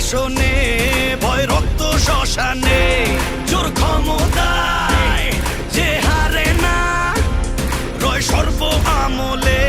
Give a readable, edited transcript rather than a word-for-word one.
আসনে ভয় রক্ত শ্মশানে জোর ক্ষমতায় যে হারে না রয় সর্ব আমলে